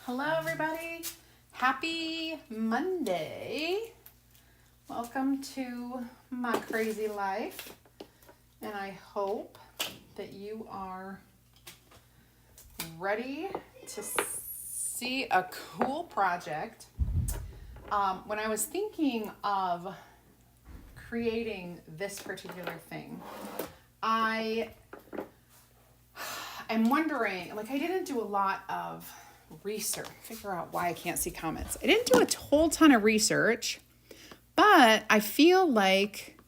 Hello, everybody. Happy Monday. Welcome to my crazy life. And I hope that you are ready to see a cool project. When I was thinking of creating this particular thing, I am wondering, like, I didn't do a lot of research. Figure out why I can't see comments. I didn't do a whole ton of research, but I feel like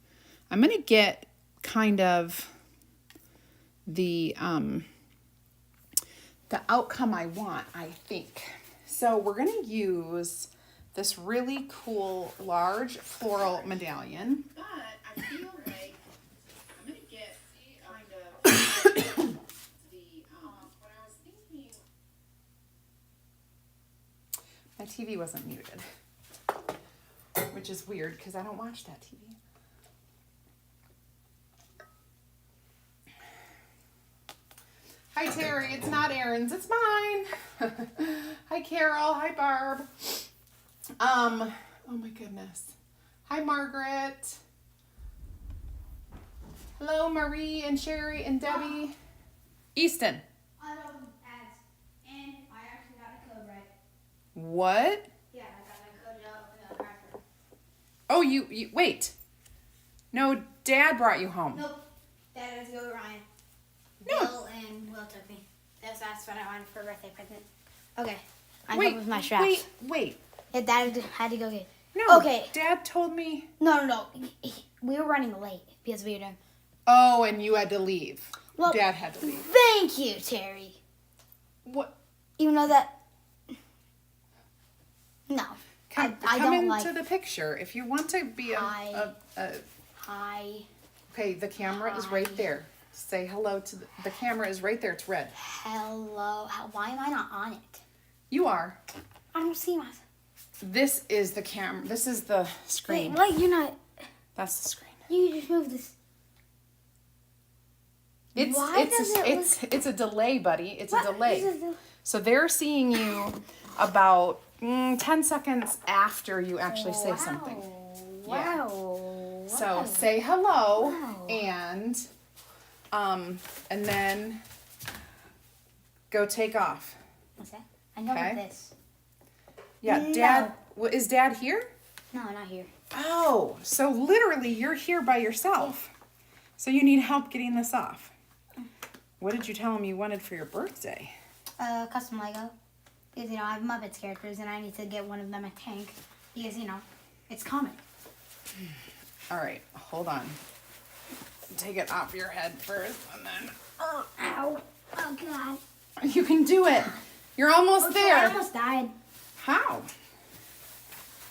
I'm going to get kind of the outcome I want, I think. So we're going to use this really cool large floral medallion, but I feel like I'm going to get kind of when I was thinking, my TV wasn't muted, which is weird because I don't watch that TV. Hi, Terry. It's not Aaron's. It's mine. Hi, Carol. Hi, Barb. Oh my goodness. Hi, Margaret. Hello, Marie and Sherry and Debbie. Easton. I know ads, and I actually got a code right. What? Yeah, I got my code up in the cracker. Oh, you wait. No, Dad brought you home. Nope. That is go Ryan. No. Bill and Will took me. That's what I wanted for a birthday present. Okay. I'm Wait, done with my straps. wait. Yeah, Dad had to go get. No. Okay. Dad told me. No. We were running late because we were doing. Oh, and you had to leave. Well, Dad had to leave. Thank you, Terry. What? Even though that. No. Come I don't into like. the picture. If you want to be Hi. Hi. Okay, the camera is right there. Say hello to the camera is right there. It's red. Hello. Why am I not on it? You are. I don't see myself. This is the camera. This is the screen. Wait, you're not. That's the screen. You just moved this. It's a delay, buddy. It's What? a delay. So they're seeing you about 10 seconds after you actually say something. Yeah. Wow. So say hello Wow. and then go take off. What's that? I know Okay. this. Yeah, No. Dad. Is Dad here? No, not here. Oh, so literally you're here by yourself. So you need help getting this off. What did you tell him you wanted for your birthday? Custom Lego. Because, I have Muppets characters and I need to get one of them a tank. Because, it's coming. All right, hold on. Take it off your head first and then... Ow. Oh, God. You can do it. You're almost there. I almost died. How?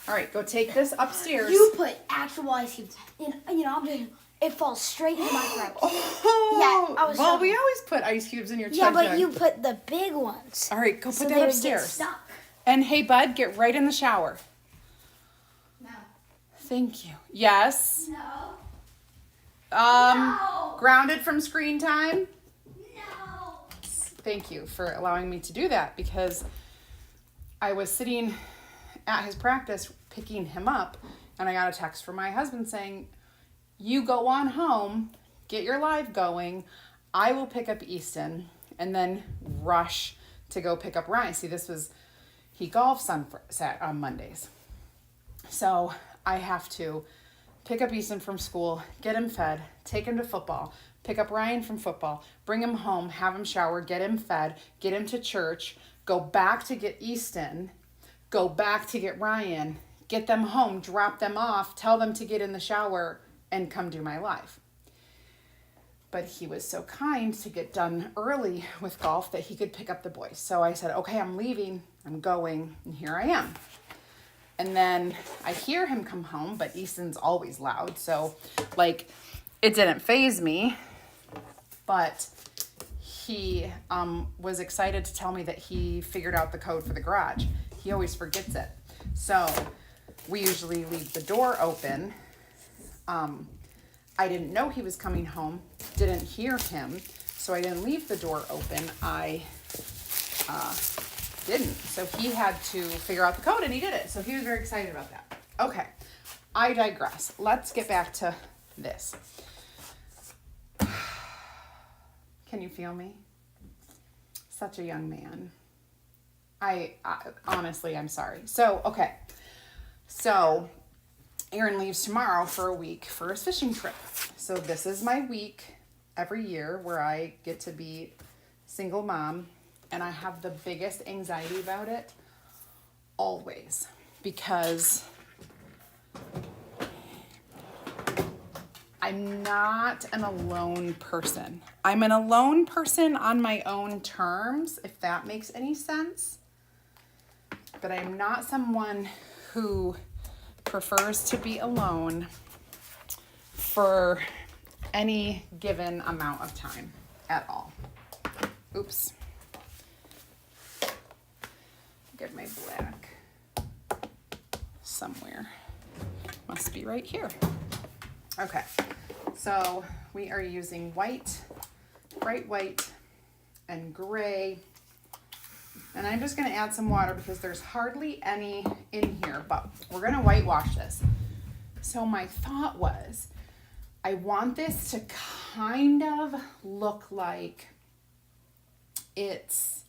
All right, go take this upstairs. You put actual ice cubes. And, I'm just... It falls straight into my throat. Oh, Yeah, I was well, shocked. we always put ice cubes in your chug Yeah, but jug. you put the big ones. All right, go So put they that would upstairs. get stuck. And hey, bud, get right in the shower. No. Thank you. Yes. No. No. Grounded from screen time. No. Thank you for allowing me to do that because I was sitting at his practice picking him up and I got a text from my husband saying, you go on home, get your live going. I will pick up Easton and then rush to go pick up Ryan. See, he golfs on Mondays. So I have to pick up Easton from school, get him fed, take him to football, pick up Ryan from football, bring him home, have him shower, get him fed, get him to church, go back to get Easton, go back to get Ryan, get them home, drop them off, tell them to get in the shower, and come do my live. But he was so kind to get done early with golf that he could pick up the boys. So I said, okay, I'm leaving, I'm going, and here I am. And then I hear him come home, but Easton's always loud. So like, it didn't faze me, but he was excited to tell me that he figured out the code for the garage. He always forgets it. So we usually leave the door open. I didn't know he was coming home, didn't hear him, so I didn't leave the door open. I didn't. So he had to figure out the code, and he did it. So he was very excited about that. Okay, I digress. Let's get back to this. Can you feel me? Such a young man. I honestly, I'm sorry. So, okay. So Aaron leaves tomorrow for a week for his fishing trip. So this is my week every year where I get to be single mom, and I have the biggest anxiety about it always, because I'm not an alone person. I'm an alone person on my own terms, if that makes any sense. But I'm not someone who prefers to be alone for any given amount of time at all. Oops. Get my black somewhere. Must be right here. Okay, so we are using white, bright white, and gray. And I'm just going to add some water because there's hardly any in here, but we're going to whitewash this. So my thought was, I want this to kind of look like it's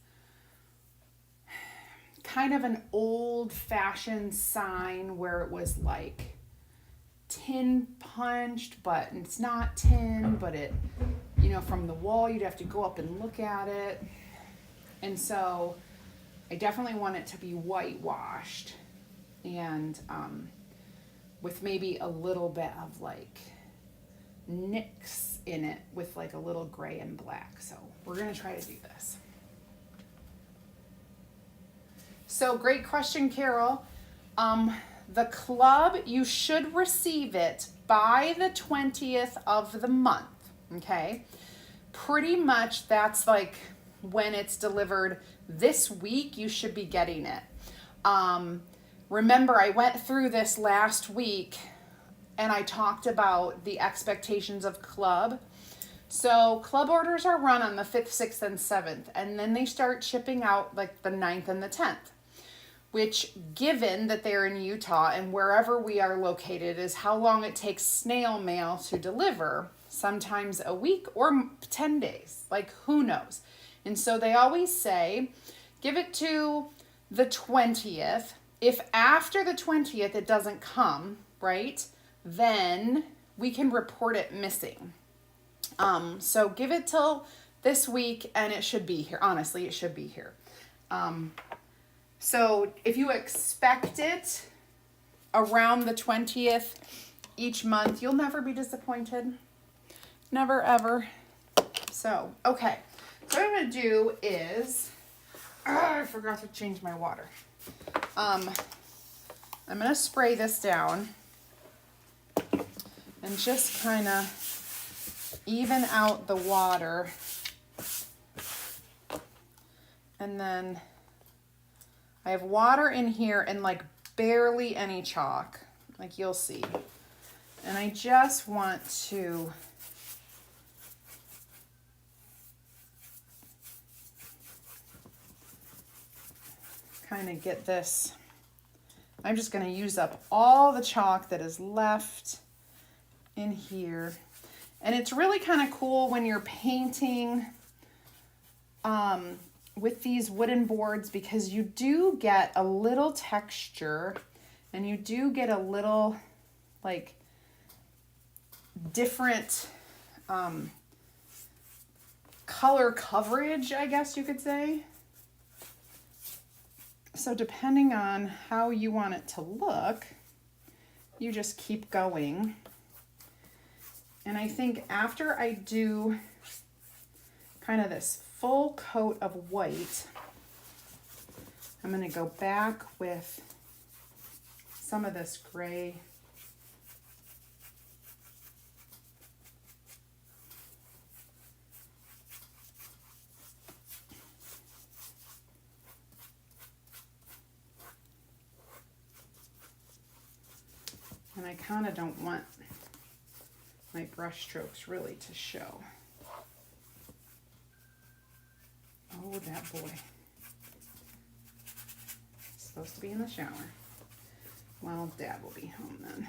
kind of an old-fashioned sign where it was like tin punched, but it's not tin, but it, you know, from the wall you'd have to go up and look at it. And so I definitely want it to be whitewashed, and with maybe a little bit of like nicks in it with like a little gray and black. So we're gonna try to do this. So great question, Carol. The club, you should receive it by the 20th of the month, okay? Pretty much that's like when it's delivered this week, you should be getting it. Remember, I went through this last week and I talked about the expectations of club. So club orders are run on the 5th, 6th, and 7th, and then they start shipping out like the 9th and the 10th. Which, given that they're in Utah and wherever we are located, is how long it takes snail mail to deliver. Sometimes a week or 10 days, like who knows. And so they always say, give it to the 20th. If after the 20th it doesn't come, right, then we can report it missing. So give it till this week and it should be here. Honestly, it should be here. So if you expect it around the 20th each month, you'll never be disappointed. Never, ever. So, okay. So what I'm going to do is, I forgot to change my water. I'm going to spray this down and just kind of even out the water. And then I have water in here and like barely any chalk, like you'll see. And I just want to kind of get this. I'm just going to use up all the chalk that is left in here. And it's really kind of cool when you're painting with these wooden boards, because you do get a little texture and you do get a little like different color coverage, I guess you could say. So depending on how you want it to look, you just keep going. And I think after I do kind of this full coat of white, I'm going to go back with some of this gray. And I kind of don't want my brush strokes really to show. Oh, that boy. He's supposed to be in the shower. Well, Dad will be home then.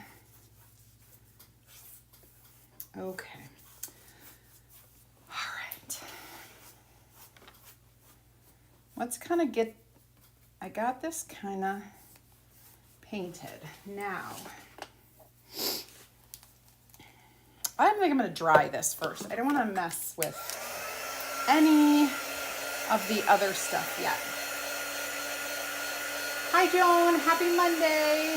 Okay. All right. Let's kind of get, I got this kind of painted. Now, I think I'm going to dry this first. I don't want to mess with any of the other stuff yet. Hi, Joan. Happy Monday.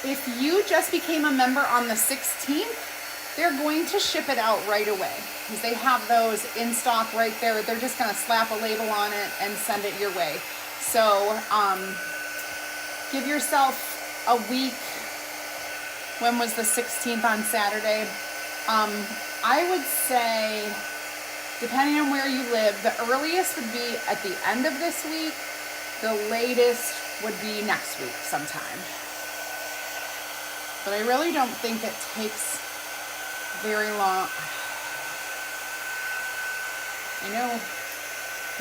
If you just became a member on the 16th, they're going to ship it out right away because they have those in stock right there. They're just going to slap a label on it and send it your way. So give yourself a week. When was the 16th? On Saturday? I would say, depending on where you live, the earliest would be at the end of this week. The latest would be next week sometime. But I really don't think it takes very long. I know,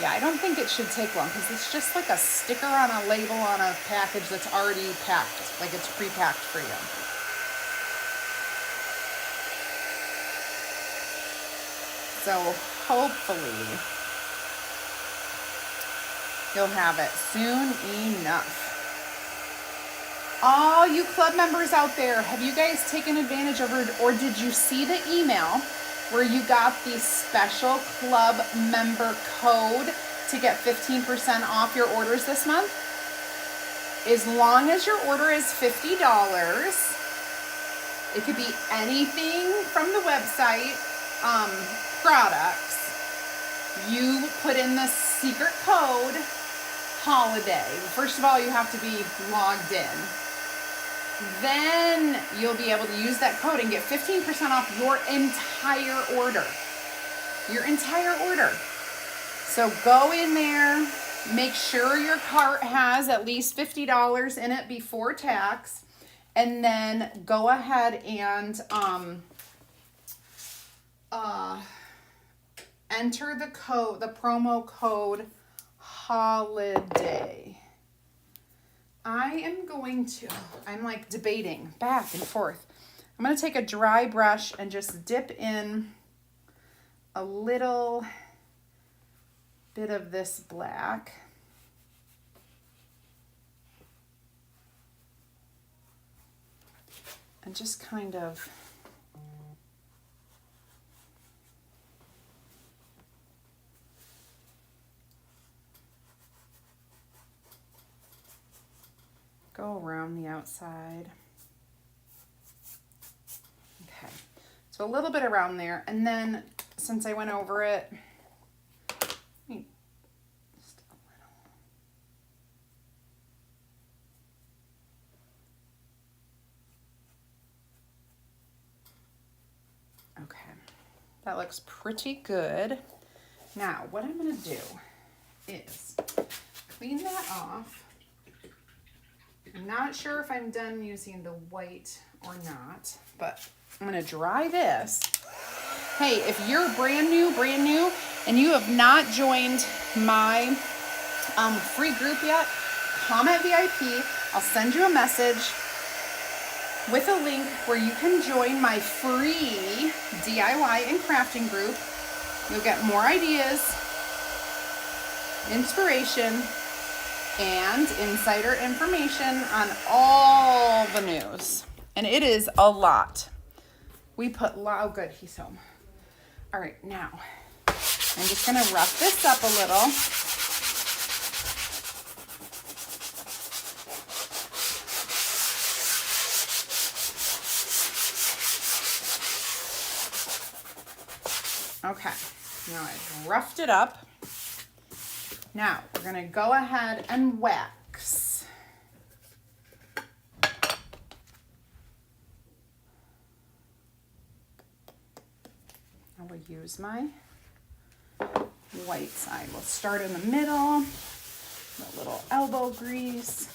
yeah, I don't think it should take long because it's just like a sticker on a label on a package that's already packed, like it's pre-packed for you. So hopefully you'll have it soon enough. All you club members out there, have you guys taken advantage of it, or did you see the email where you got the special club member code to get 15% off your orders this month? As long as your order is $50, it could be anything from the website, products. You put in the secret code holiday. First of all, you have to be logged in. Then you'll be able to use that code and get 15% off your entire order. Your entire order. So go in there, make sure your cart has at least $50 in it before tax, and then go ahead and enter the code, the promo code holiday. I'm like debating back and forth. I'm going to take a dry brush and just dip in a little bit of this black. And just kind of go around the outside. Okay, so a little bit around there, and then since I went over it, just a little. Okay, that looks pretty good. Now, what I'm going to do is clean that off. I'm not sure if I'm done using the white or not, but I'm going to dry this. Hey, if you're brand new, and you have not joined my free group yet, comment VIP. I'll send you a message. with a link where you can join my free DIY and crafting group. You'll get more ideas, inspiration, and insider information on all the news. And it is a lot. We put, oh good, he's home. All right, now, I'm just gonna rough this up a little. Okay, now I've roughed it up. Now we're gonna go ahead and wax. I will use my white side. We'll start in the middle, a little elbow grease.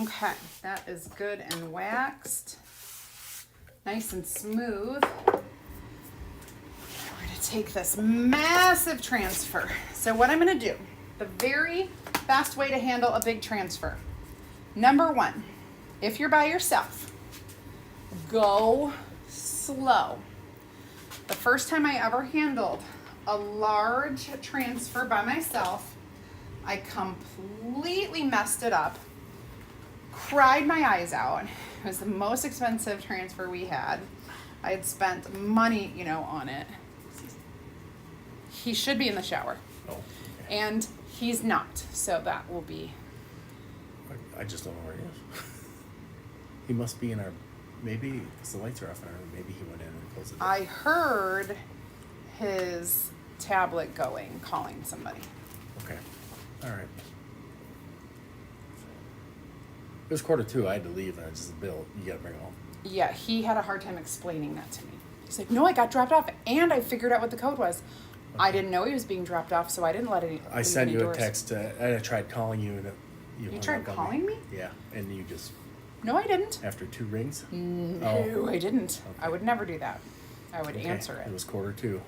Okay, that is good and waxed. Nice and smooth. We're gonna take this massive transfer. So what I'm gonna do, the very best way to handle a big transfer. Number one, if you're by yourself, go slow. The first time I ever handled a large transfer by myself, I completely messed it up. Cried my eyes out. It was the most expensive transfer we had. I had spent money, on it. He should be in the shower. Oh, okay. And he's not. So that will be. I just don't know where he is. He must be in our, maybe, because the lights are off in our room, maybe he went in and closed it. I heard his tablet going, calling somebody. Okay. All right. It was 1:45. I had to leave, and I just, Bill, you gotta bring it home. Yeah, he had a hard time explaining that to me. He's like, no, I got dropped off, and I figured out what the code was. Okay. I didn't know he was being dropped off, so I didn't let any. I sent you a text, and I tried calling you, and you tried calling me? Yeah, and you just. No, I didn't. After 2 rings? No, I didn't. Okay. I would never do that. I would answer it. It was 1:45.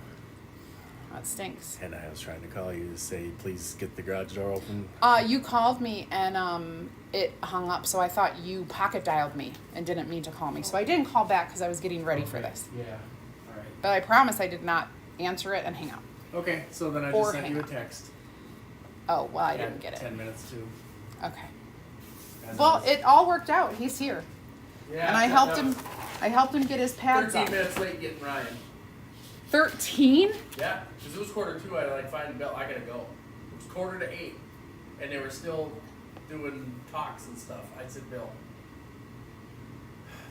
That stinks. And I was trying to call you to say, please get the garage door open. You called me and it hung up, so I thought you pocket dialed me and didn't mean to call me. So I didn't call back because I was getting ready for this. Yeah, all right. But I promise I did not answer it and hang up. Okay, so then I just sent you a text. Oh, well, I didn't get it. 10 minutes to. Okay. Well, it all worked out. He's here. Yeah. And I helped him get his pads 13 on. minutes late getting Ryan. 13? Yeah, because it was 1:45. I had find Bill. I gotta go. It was 7:45, and they were still doing talks and stuff. I said, Bill.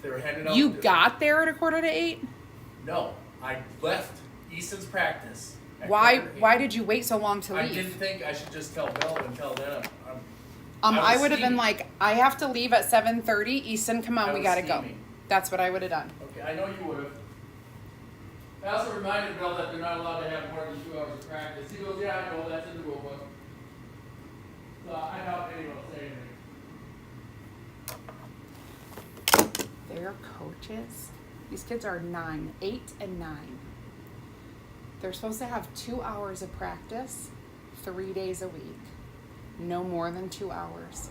They were handing out. You got there at 7:45? No, I left Easton's practice. Why did you wait so long to leave? I didn't think I should just tell Bill and tell them. I would have been like, I have to leave at 7:30. Easton, come on, we gotta go. That's what I would have done. Okay, I know you would have. I also reminded Bill that they're not allowed to have more than 2 hours of practice. He goes, yeah, I know, that's in the rule book. So I doubt anyone will say anything. They're coaches. These kids are 9, 8 and 9. They're supposed to have 2 hours of practice, 3 days a week. No more than 2 hours.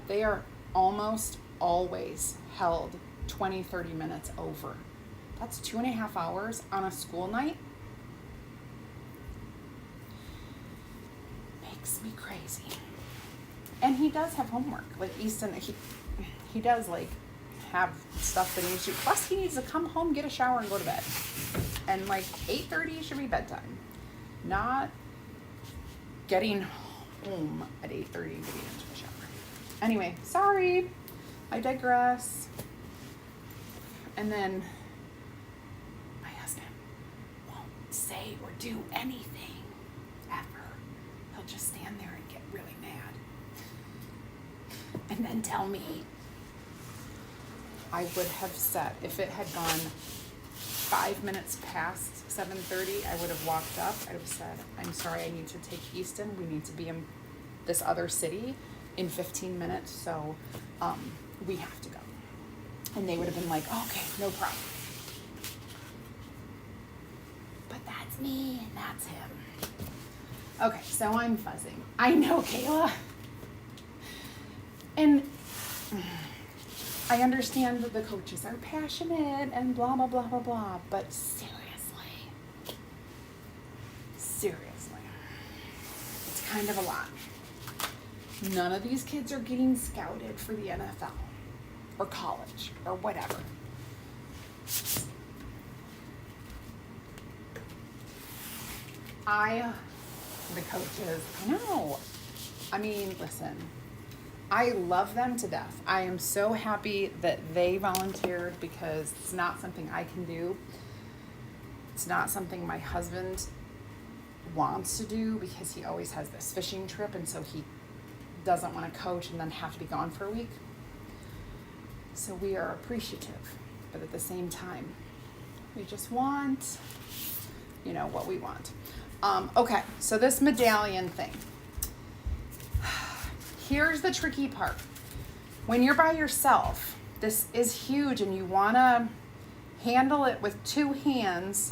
They are almost always held 20, 30 minutes over. That's 2.5 hours on a school night. Makes me crazy. And he does have homework. Like Easton, he does like have stuff that he needs to do. Plus he needs to come home, get a shower, and go to bed. And like 8:30 should be bedtime. Not getting home at 8:30 and getting into the shower. Anyway, sorry. I digress. And then my husband won't say or do anything ever. He'll just stand there and get really mad. And then tell me. I would have said, if it had gone 5 minutes past 7:30, I would have walked up. I would have said, I'm sorry, I need to take Easton. We need to be in this other city in 15 minutes, so we have to go. And they would have been like, okay, no problem. But that's me and that's him. Okay, so I'm fuzzing. I know, Kayla. And I understand that the coaches are passionate and blah, blah, blah, blah, blah, but seriously, it's kind of a lot. None of these kids are getting scouted for the NFL or college or whatever. The coaches, I know. I mean, listen, I love them to death. I am so happy that they volunteered because it's not something I can do. It's not something my husband wants to do because he always has this fishing trip, and so he doesn't want to coach and then have to be gone for a week. So we are appreciative, but at the same time, we just want, what we want. Okay, so this medallion thing. Here's the tricky part. When you're by yourself, this is huge and you want to handle it with 2 hands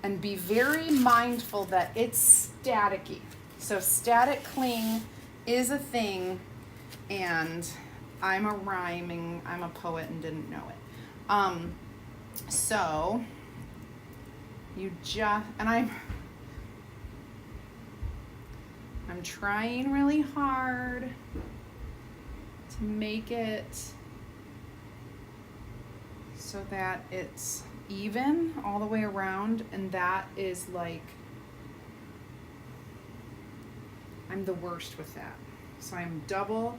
and be very mindful that it's staticky. So static cling is a thing, and I'm a poet and didn't know it. So you just, and I'm trying really hard to make it so that it's even all the way around, and that is like, I'm the worst with that. So I'm double,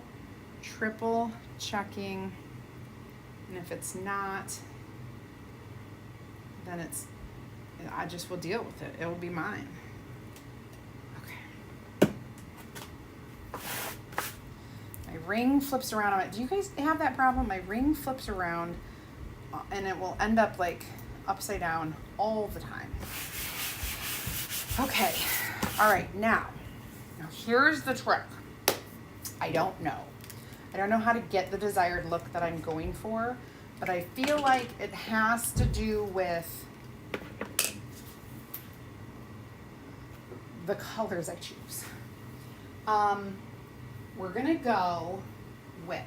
triple checking, and if it's not, then I just will deal with it. It will be mine. My ring flips around on it. Do you guys have that problem? My ring flips around and it will end up like upside down all the time. Okay. All right. Now here's the trick. I don't know how to get the desired look that I'm going for, but I feel like it has to do with the colors I choose. We're gonna go with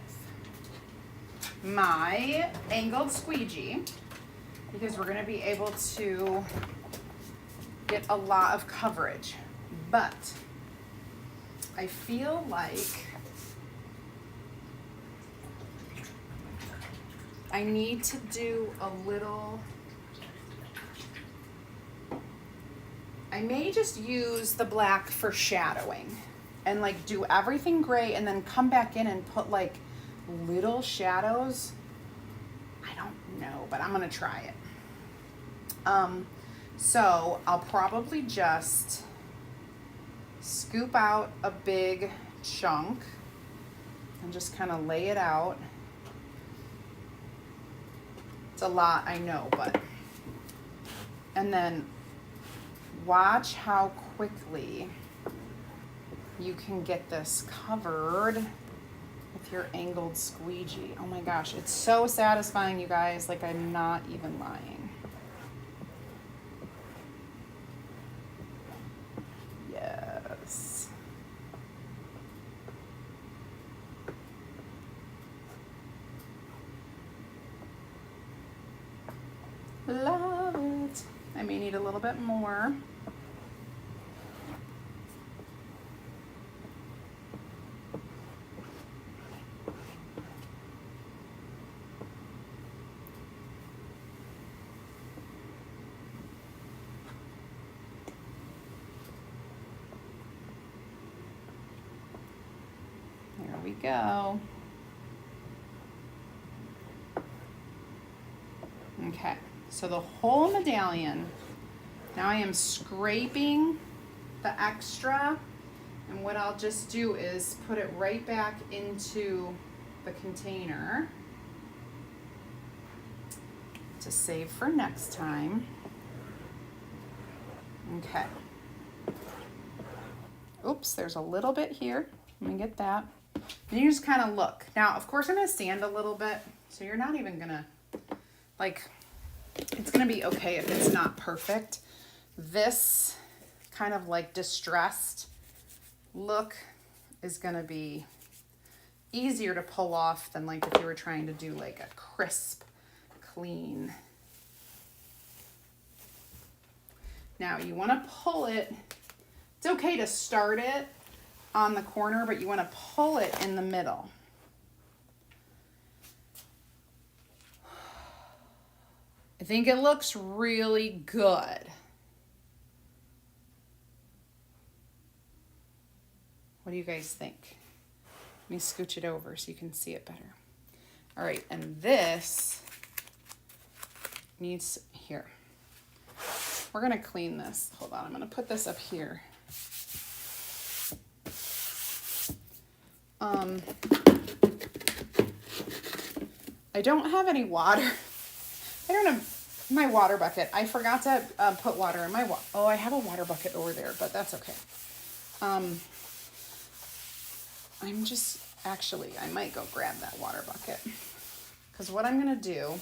my angled squeegee because we're gonna be able to get a lot of coverage, but I feel like I need to do a little, I may just use the black for shadowing and like do everything gray and then come back in and put like little shadows. I don't know, but I'm gonna try it. So I'll probably just scoop out a big chunk and just kind of lay it out. It's a lot, I know, but, and then watch how quickly you can get this covered with your angled squeegee. Oh my gosh, it's so satisfying, you guys. Like, I'm not even lying. Yes. Love it. I may need a little bit more. There we go. Okay, so the whole medallion, now I am scraping the extra, and what I'll just do is put it right back into the container to to save for next time. Okay. Oops, there's a little bit here. Let me get that. And you just kind of look. Now, of course, I'm going to sand a little bit, so you're not even going to, like, it's going to be okay if it's not perfect. This kind of like distressed look is going to be easier to pull off than like if you were trying to do like a crisp, clean. Now you want to pull it. It's okay to start it on the corner, but you want to pull it in the middle. I think it looks really good. What do you guys think? Let me scooch it over so you can see it better. All right, and this needs, here. We're gonna clean this. Hold on, I'm gonna put this up here. I don't have any water. I don't have my water bucket. I forgot to put water in my oh, I have a water bucket over there, but that's okay. I'm just, actually, I might go grab that water bucket. Because what I'm going to do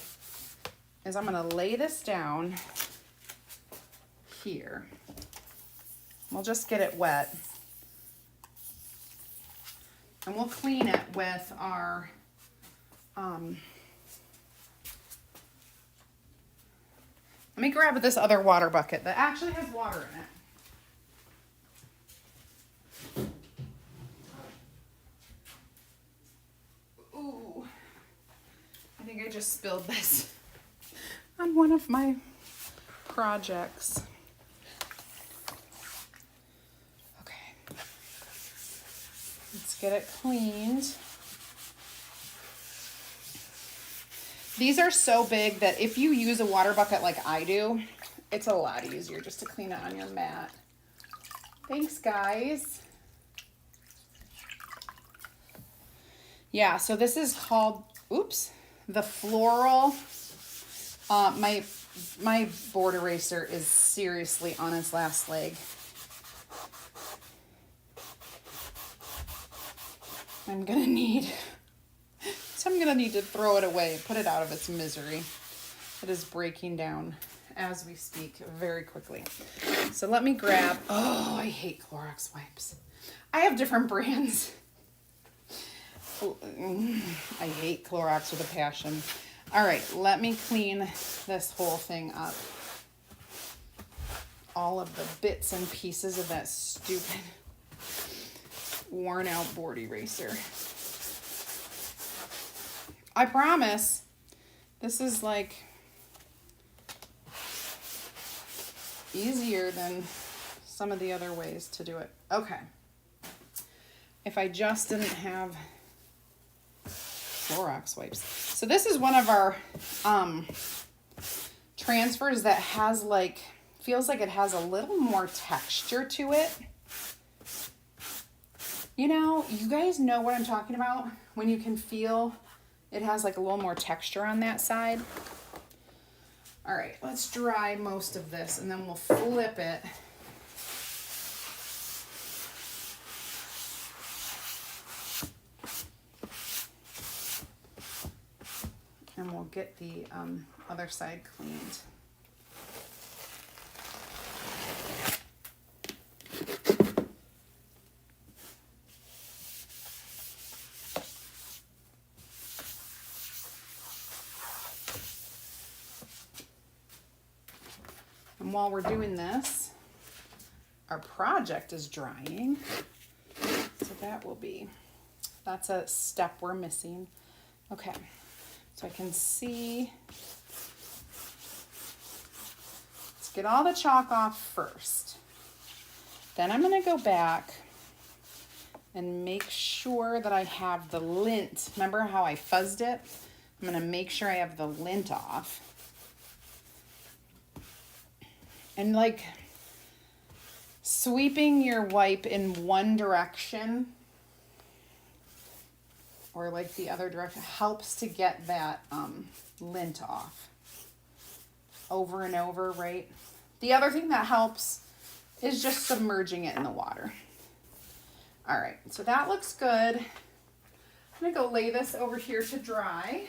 is I'm going to lay this down here. We'll just get it wet. And we'll clean it with our, let me grab this other water bucket that actually has water in it. Ooh, I think I just spilled this on one of my projects. Okay, let's get it cleaned. These are so big that if you use a water bucket like I do, it's a lot easier just to clean it on your mat. Thanks, guys. Yeah, so this is called, oops, the Floral. My board eraser is seriously on its last leg. I'm gonna need to throw it away, put it out of its misery. It is breaking down as we speak very quickly. So let me grab, oh, I hate Clorox wipes. I have different brands. I hate Clorox with a passion. All right, let me clean this whole thing up. All of the bits and pieces of that stupid worn out board eraser. I promise this is like easier than some of the other ways to do it. Okay. If I just didn't have Clorox wipes. So this is one of our transfers that has like, feels like it has a little more texture to it. You know, you guys know what I'm talking about when you can feel it has like a little more texture on that side. All right, let's dry most of this and then we'll flip it. And we'll get the other side cleaned. And while we're doing this, our project is drying. So that will be, that's a step we're missing. Okay. So I can see, let's get all the chalk off first. Then I'm gonna go back and make sure that I have the lint. Remember how I fuzzed it? I'm gonna make sure I have the lint off. And like sweeping your wipe in one direction or like the other direction helps to get that lint off. over and over, right? The other thing that helps is just submerging it in the water. All right, so that looks good. I'm gonna go lay this over here to dry.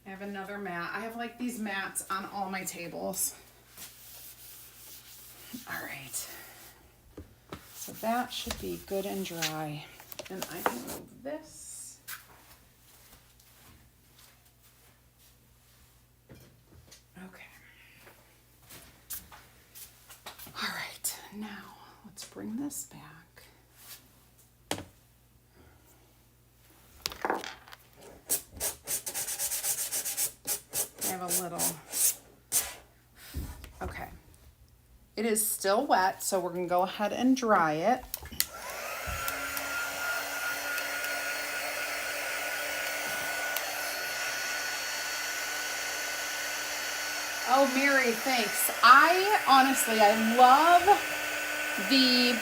I have another mat. I have like these mats on all my tables. All right. So that should be good and dry. And I can move this. Okay. All right, now let's bring this back. I have a little, okay. It is still wet, so we're gonna go ahead and dry it. Oh, Mary, thanks. I love the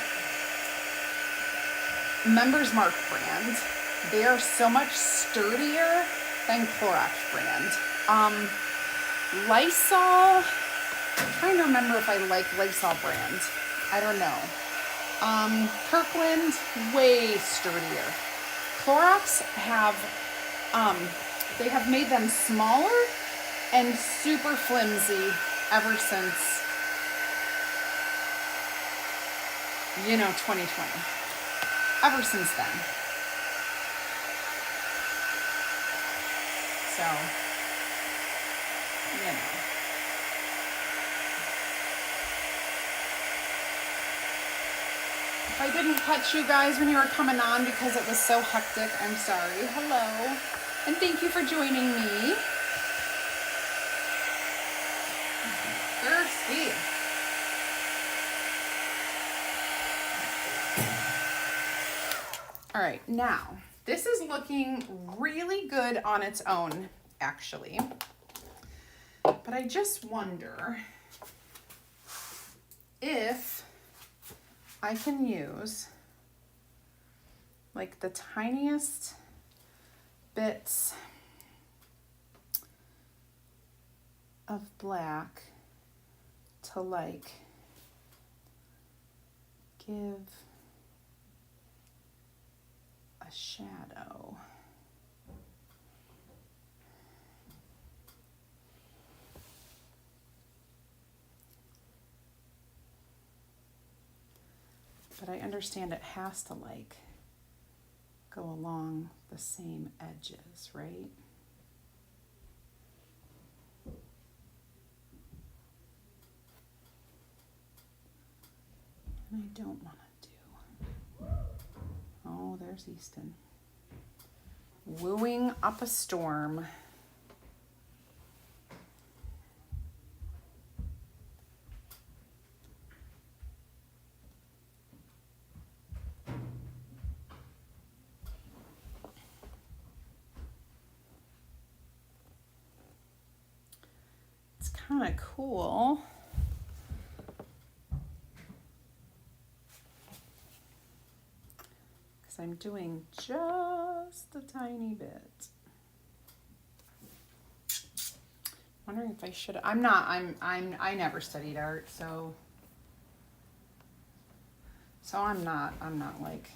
Members Mark brand. They are so much sturdier than Clorox brand. Lysol, I'm trying to remember if I like Lysol brand. I don't know. Kirkland, way sturdier. Clorox have, they have made them smaller and super flimsy ever since, 2020. Ever since then. So, If I didn't catch you guys when you were coming on because it was so hectic, I'm sorry. Hello. And thank you for joining me. Thirsty. All right, now this is looking really good on its own, actually. But I just wonder if I can use like the tiniest bits of black to like give a shadow. But I understand it has to like go along the same edges, right? And I don't want to do. Oh, there's Easton. Wooing up a storm. It's kind of cool. Because I'm doing just a tiny bit. Wondering if I should. I never studied art, so I'm not like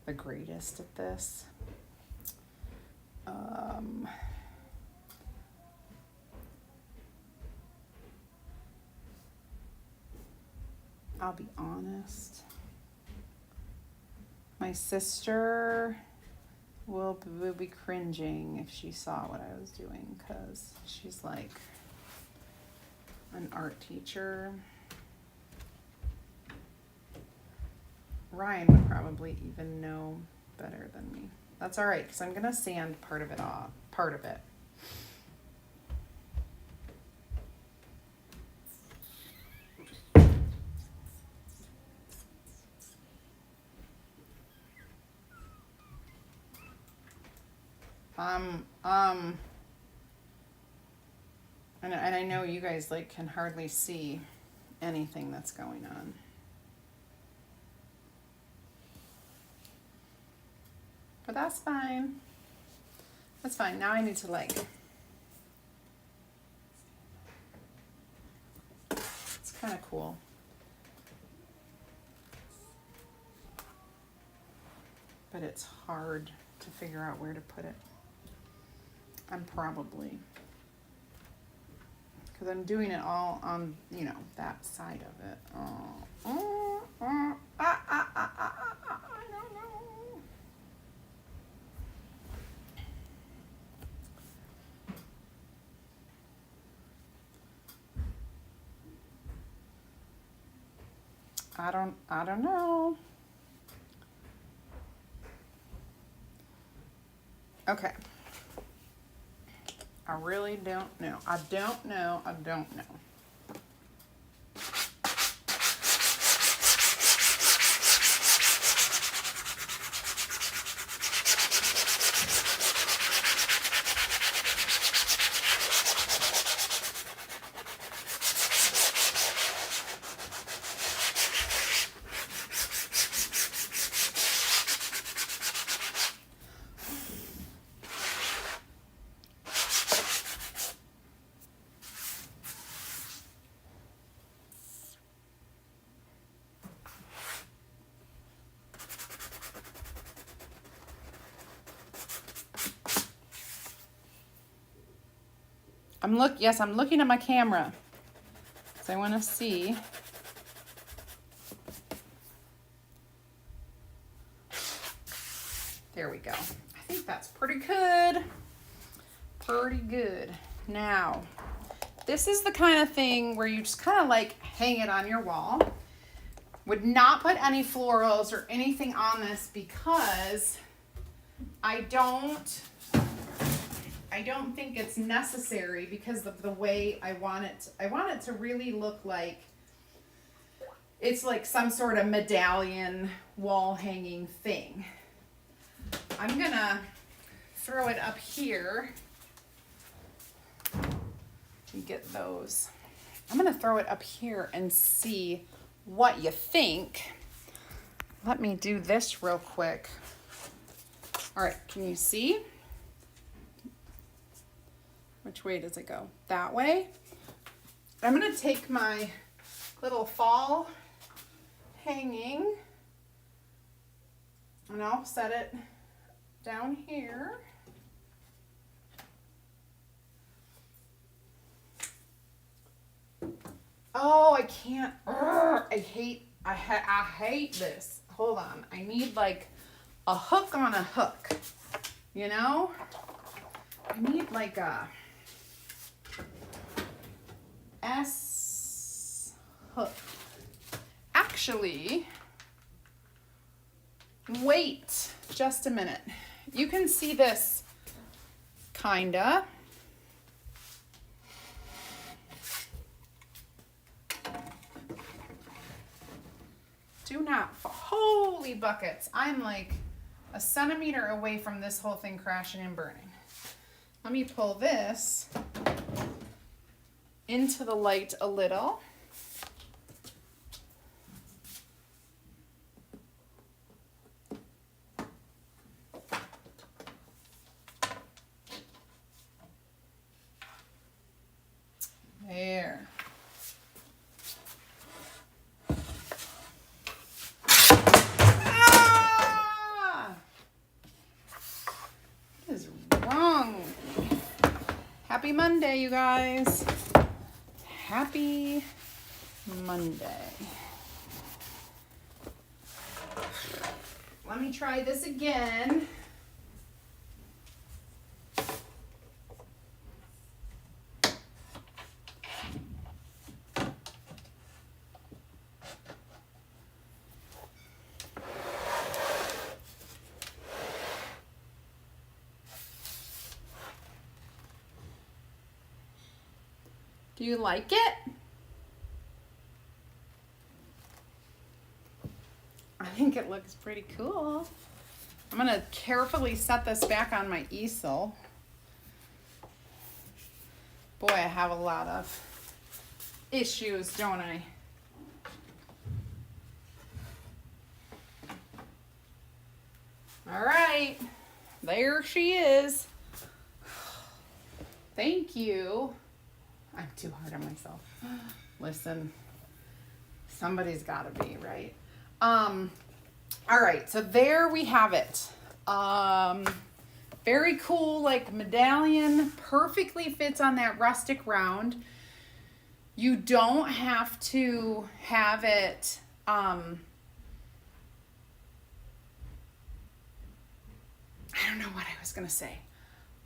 the greatest at this. I'll be honest. My sister will be cringing if she saw what I was doing, because she's like an art teacher. Ryan would probably even know better than me. That's all right, because I'm gonna sand part of it off. Part of it. And I know you guys like can hardly see anything that's going on. But that's fine. That's fine. Now I need to like kind of cool. But it's hard to figure out where to put it. I'm probably, because I'm doing it all on, you know, that side of it. I don't know. I don't know. Okay. I really don't know. I don't know. I'm looking at my camera because I want to see. There we go. I think that's pretty good. Pretty good. Now, this is the kind of thing where you just kind of like hang it on your wall. Would not put any florals or anything on this because I don't think it's necessary because of the way I want it. I want it to really look like it's like some sort of medallion wall hanging thing. I'm gonna throw it up here. You get those. I'm gonna throw it up here and see what you think. Let me do this real quick. All right, can you see? Which way does it go? That way. I'm gonna take my little fall hanging and I'll set it down here. Oh, I can't. I hate this. Hold on. I need like a hook on a hook. You know? I need like a S hook. Actually, wait just a minute. You can see this kinda. Do not, holy buckets. I'm like a centimeter away from this whole thing crashing and burning. Let me pull this into the light a little. There. Ah! What is wrong? Happy Monday, you guys. Happy Monday. Let me try this again. Do you like it? I think it looks pretty cool. I'm gonna carefully set this back on my easel. Boy, I have a lot of issues, don't I? All right, there she is. Thank you. I'm too hard on myself. Listen, Somebody's got to be, right? All right, so there we have it. Very cool, like medallion, perfectly fits on that rustic round. You don't have to have it, I don't know what I was going to say.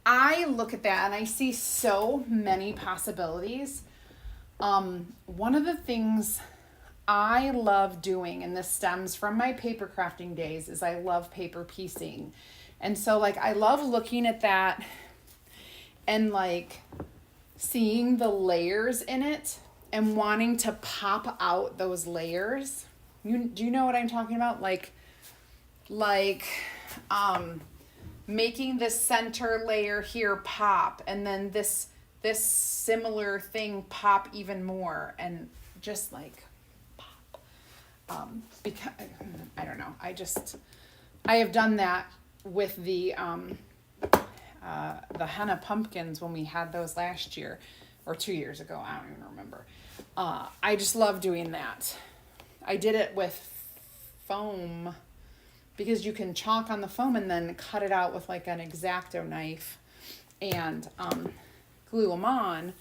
I look at that and I see so many possibilities. One of the things I love doing, and this stems from my paper crafting days, is I love paper piecing. And so like I love looking at that and like seeing the layers in it and wanting to pop out those layers. Do you know what I'm talking about? Like making this center layer here pop, and then this similar thing pop even more, and just like pop. Because I don't know, I have done that with the henna pumpkins when we had those last year or 2 years ago. I don't even remember. I just love doing that. I did it with foam because you can chalk on the foam and then cut it out with like an X-Acto knife and glue them on.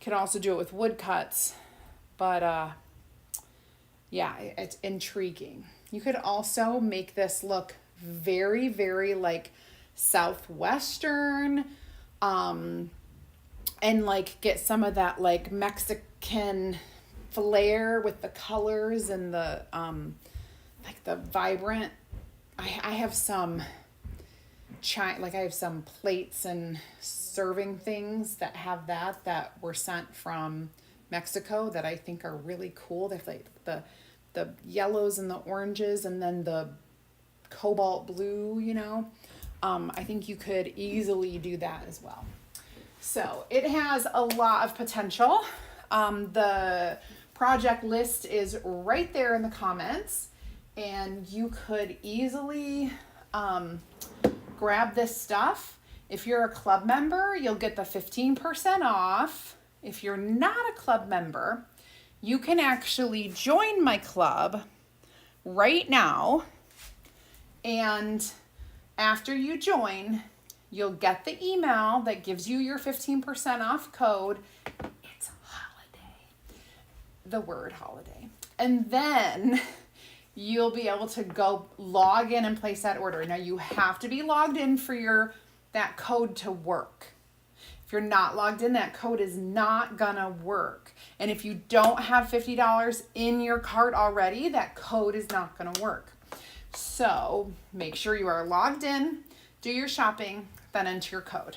Could also do it with wood cuts, but yeah, it's intriguing. You could also make this look very, very like Southwestern, and like get some of that like Mexican flair with the colors and the like the vibrant. I have some I have some plates and serving things that have that were sent from Mexico that I think are really cool. They're like the yellows and the oranges and then the cobalt blue, you know. I think you could easily do that as well. So it has a lot of potential. The project list is right there in the comments, and you could easily grab this stuff. If you're a club member, you'll get the 15% off. If you're not a club member, you can actually join my club right now, and after you join, you'll get the email that gives you your 15% off code. It's holiday. The word holiday. And then you'll be able to go log in and place that order. Now you have to be logged in for that code to work. If you're not logged in, that code is not gonna work. And if you don't have $50 in your cart already, that code is not gonna work. So make sure you are logged in, do your shopping, then enter your code.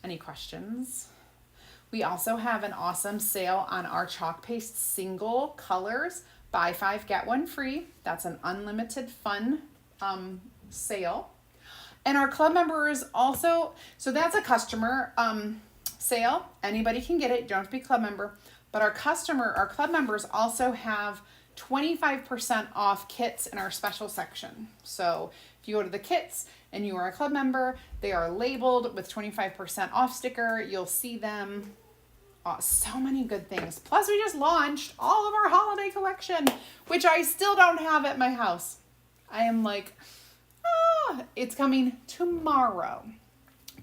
Any questions? We also have an awesome sale on our chalk paste single colors. Buy 5, get 1 free. That's an unlimited fun sale. And our club members also, so that's a customer sale. Anybody can get it. You don't have to be a club member. But our club members also have 25% off kits in our special section. So if you go to the kits and you are a club member, they are labeled with 25% off sticker. You'll see them. Oh, so many good things. Plus we just launched all of our holiday collection, which I still don't have at my house. I am like, it's coming tomorrow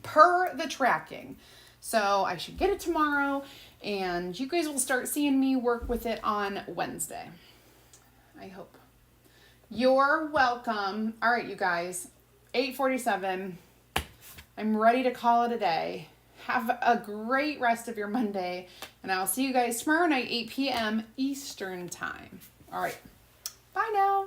per the tracking. So I should get it tomorrow, and you guys will start seeing me work with it on Wednesday. I hope. You're welcome. All right, you guys, 8:47. I'm ready to call it a day. Have a great rest of your Monday, and I'll see you guys tomorrow night, 8 p.m. Eastern time. All right. Bye now.